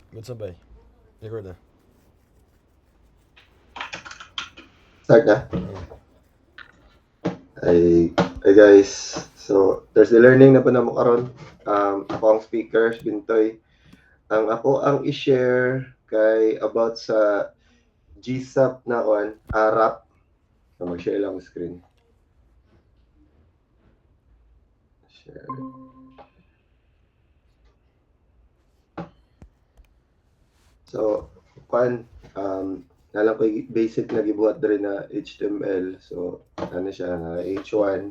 Good sabay. Record na. Start na? Ay guys, so Thursday learning na po na mo karon. Ako ang speaker, Bintoy. Ako ang i-share kay about sa GSAP na rap. So mag-share lang ang screen. Share. So, alam ko basic na gibuhat rin na HTML. So, ano siya, H1.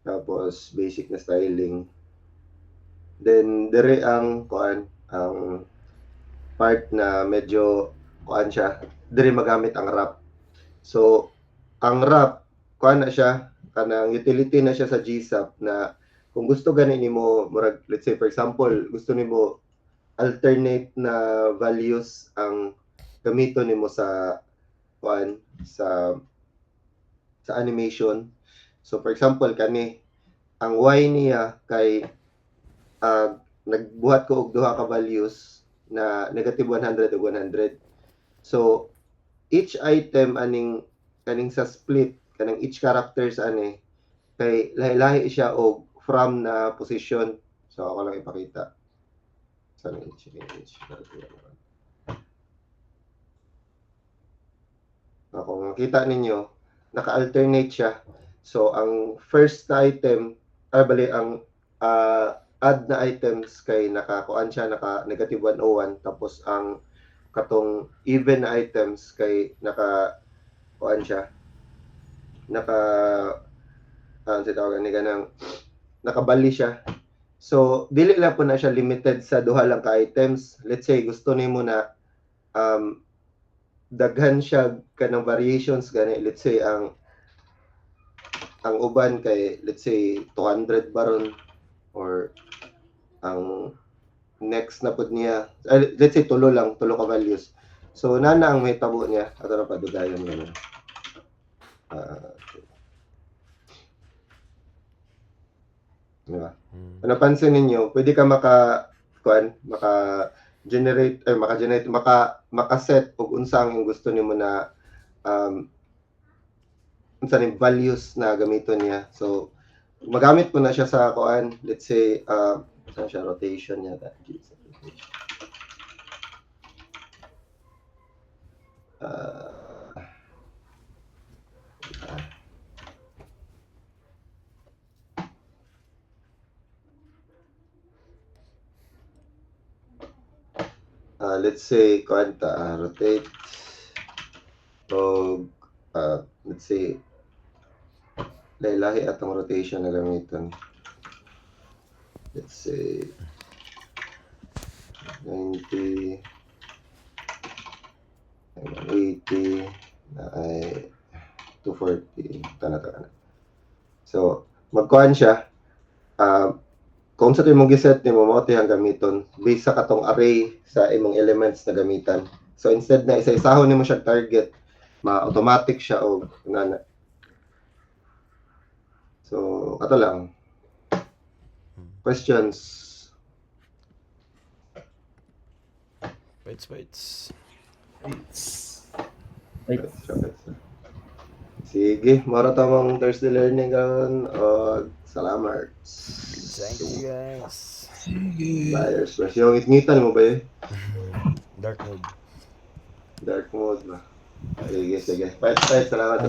Tapos, basic na styling. Then, dire ang part na medyo, siya, dire magamit ang wrap. So, ang wrap, na siya, kanang utility na siya sa GSAP na kung gusto ganin mo, let's say, for example, gusto nimo alternate na values ang gamiton nimo sa sa animation. So for example kani ang y niya kay nagbuhat ko og duha ka values na negative 100 ug 100. So each item kaning sa split kanang each characters kay lahi-lahi siya og from na position. So ako lang ipakita. Kung makita ninyo, naka-alternate siya. So, ang first na item, ang add na items kay naka negative 101. Tapos, ang katong even na items kay nakabali siya. So, dili lang po na siya limited sa duha lang ka items. Let's say, gusto nimo na daghan siya kanang variations gani. Let's say, ang uban kay, let's say, 200 baron or ang next na pod niya, let's say, tulo ka values. So, nana ang may tabo niya. Ato na padugayon gani. Diba? Napansin ninyo, pwede ka maka-set og unsa ang gusto nimo na unsa ni values na gamiton niya. So magamit ko na siya sa let's say saan siya rotation niya let's say rotate o let's say lahi atong rotation na gamiton. Let's say 90 80 na ay 240 tana. So magkuhan siya kung sa imong giset nimo mao tiyang gamiton based sa katong array sa imong elements na gamitan. So instead na isa-isahon nimo siya target, ma-automatic siya og nana. So ato lang. Questions? Waits. Sige, mara tamang Thursday learning karon. Salamat. Thank you guys. Sige. Buyers. Yung itngitan mo ba eh? Dark mode. Dark mode ba? Sige. Bye. Salamat.